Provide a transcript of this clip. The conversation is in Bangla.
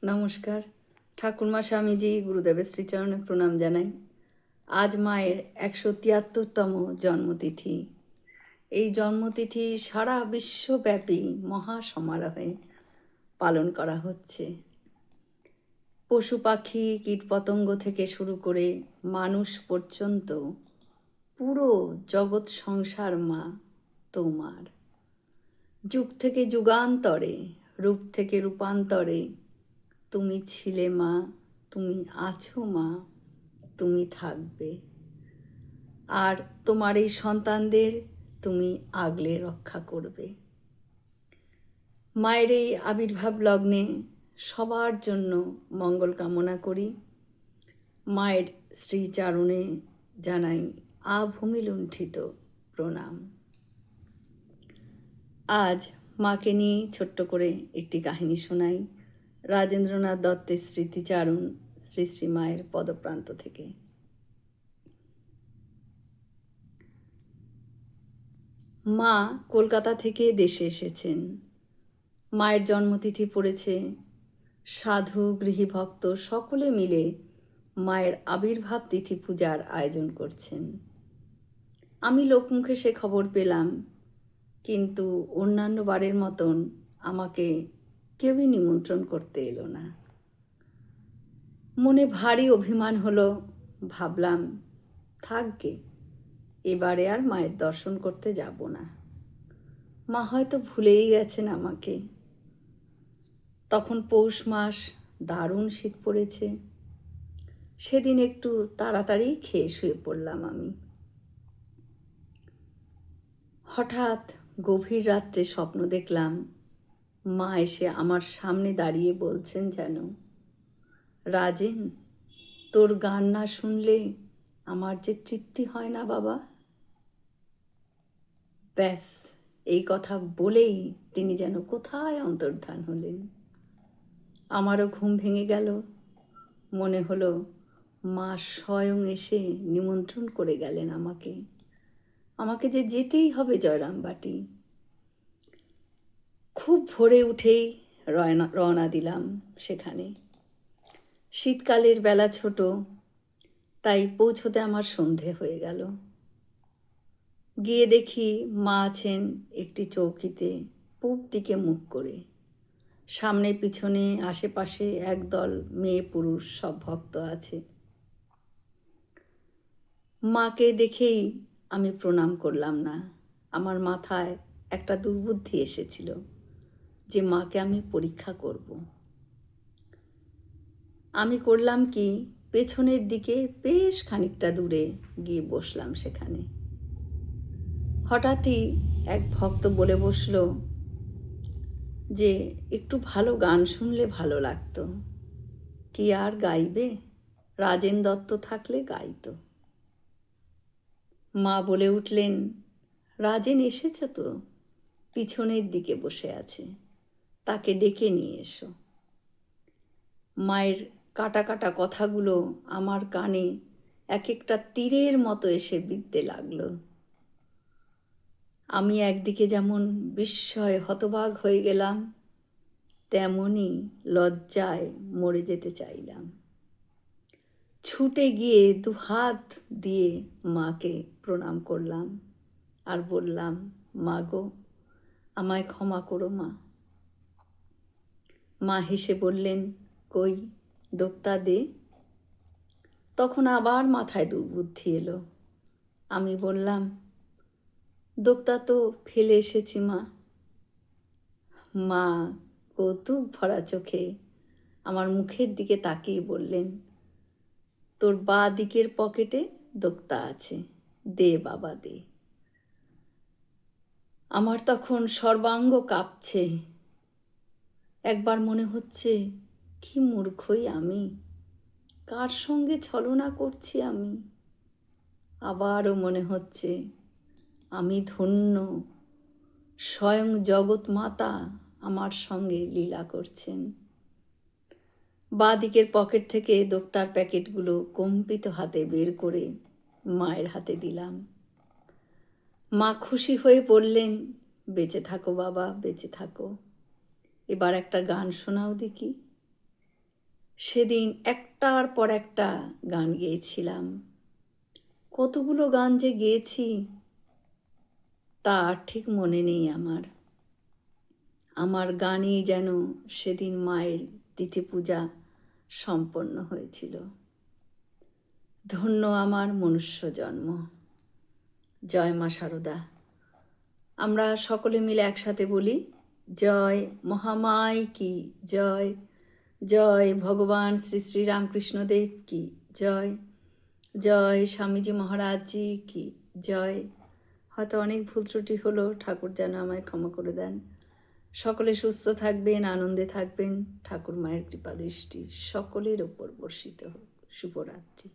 নমস্কার। ঠাকুরমা স্বামীজি গুরুদেবের শ্রীচরণে প্রণাম জানাই। আজ মায়ের ১৭৩তম জন্মতিথি। এই জন্মতিথি সারা বিশ্বব্যাপী মহাসমারোহে পালন করা হচ্ছে। পশু পাখি কীটপতঙ্গ থেকে শুরু করে মানুষ পর্যন্ত পুরো জগৎ সংসার মা তোমার। যুগ থেকে যুগান্তরে, রূপ থেকে রূপান্তরে তুমি ছিলে মা, তুমি আছো মা, তুমি থাকবে। আর তোমার এই সন্তানদের তুমি আগলে রক্ষা করবে। মায়ের এই আবির্ভাব লগ্নে সবার জন্য মঙ্গল কামনা করি। মায়ের শ্রীচরণে জানাই আভূমিলুণ্ঠিত প্রণাম। আজ মাকে নিয়ে ছোট্ট করে একটি কাহিনী শোনাই রাজেন্দ্রনাথ দত্তের স্মৃতিচারণ শ্রী শ্রী মায়ের পদপ্রান্ত থেকে। মা কলকাতা থেকে দেশে এসেছেন। মায়ের জন্মতিথি পড়েছে। সাধু গৃহীভক্ত সকলে মিলে মায়ের আবির্ভাব তিথি পূজার আয়োজন করছেন। আমি লোকমুখে সে খবর পেলাম, কিন্তু অন্যান্য বারের মতন আমাকে কেউই নিমন্ত্রণ করতে এলো না। মনে ভারী অভিমান হলো। ভাবলাম, থাকগে, এবারে আর মায়ের দর্শন করতে যাব না। মা হয়তো ভুলেই গেছেন আমাকে। তখন পৌষ মাস, দারুণ শীত পড়েছে। সেদিন একটু তাড়াতাড়ি খেয়ে শুয়ে পড়লাম আমি। হঠাৎ গভীর রাত্রে স্বপ্ন দেখলাম, মা এসে আমার সামনে দাঁড়িয়ে বলছেন যেন, রাজেন, তোর গান না শুনলে আমার যে তৃপ্তি হয় না বাবা। ব্যাস, এই কথা বলেই তিনি যেন কোথায় অন্তর্ধান হলেন। আমারও ঘুম ভেঙে গেল। মনে হলো মা স্বয়ং এসে নিমন্ত্রণ করে গেলেন আমাকে। আমাকে যে যেতেই হবে জয়রামবাটি। খুব ভোরে উঠেই রওনা দিলাম সেখানে। শীতকালের বেলা ছোট, তাই পৌঁছতে আমার সন্ধে হয়ে গেল। গিয়ে দেখি মা আছেন একটি চৌকিতে পূব দিকে মুখ করে। সামনে পিছনে আশেপাশে একদল মেয়ে পুরুষ সব ভক্ত আছে। মাকে দেখেই আমি প্রণাম করলাম না। আমার মাথায় একটা দুর্বুদ্ধি এসেছিল যে মাকে আমি পরীক্ষা করব। আমি করলাম কি, পেছনের দিকে বেশ খানিকটা দূরে গিয়ে বসলাম সেখানে। হঠাৎই এক ভক্ত বলে বসল যে একটু ভালো গান শুনলে ভালো লাগতো। কি আর গাইবে, রাজেন দত্ত থাকলে গাইতো। মা বলে উঠলেন, রাজেন এসেছে তো, পিছনের দিকে বসে আছে, তাকে ডেকে নিয়ে এসো। মায়ের কাটা কাটা কথাগুলো আমার কানে এক একটা তীরের মতো এসে বিঁধতে লাগলো। আমি একদিকে যেমন বিস্ময়ে হতবাক হয়ে গেলাম, তেমনি লজ্জায় মরে যেতে চাইলাম। ছুটে গিয়ে দুহাত দিয়ে মাকে প্রণাম করলাম আর বললাম, মা গো, আমায় ক্ষমা করো মা। মা হেসে বললেন, কই দোক্তা দে। তখন আবার মাথায় দুর্বুদ্ধি এলো। আমি বললাম, দোক্তা তো ফেলে এসেছি মা। মা কৌতুক ভরা চোখে আমার মুখের দিকে তাকিয়ে বললেন, তোর বাঁ দিকের পকেটে দোক্তা আছে, দে বাবা দে। আমার তখন সর্বাঙ্গ কাঁপছে। একবার মনে হচ্ছে কি মূর্খই আমি, কার সঙ্গে ছলনা করছি আমি। আবারও মনে হচ্ছে আমি ধন্য, স্বয়ং জগৎ মাতা আমার সঙ্গে লীলা করছেন। বাঁ দিকের পকেট থেকে দোক্তার প্যাকেটগুলো কম্পিত হাতে বের করে মায়ের হাতে দিলাম। মা খুশি হয়ে বললেন, বেঁচে থাকো বাবা, বেঁচে থাকো। এবার একটা গান শোনাও দেখি। সেদিন একটার পর একটা গান গেয়েছিলাম। কতগুলো গান যে গেয়েছি তা আর ঠিক মনে নেই আমার। আমার গানেই যেন সেদিন মায়ের তিথি পূজা সম্পন্ন হয়েছিল। ধন্য আমার মনুষ্য জন্ম। জয় মা শারদা। আমরা সকলে মিলে একসাথে বলি, জয় মহামায় কি জয়, জয় ভগবান শ্রী শ্রী রামকৃষ্ণদেব কি জয়, জয় স্বামীজি মহারাজজি কি জয়। হয়তো অনেক ভুল ত্রুটি হলো, ঠাকুর যেন আমায় ক্ষমা করে দেন। সকলে সুস্থ থাকবেন, আনন্দে থাকবেন। ঠাকুর মায়ের কৃপা দৃষ্টি সকলের ওপর বর্ষিত হোক। শুভরাত্রি।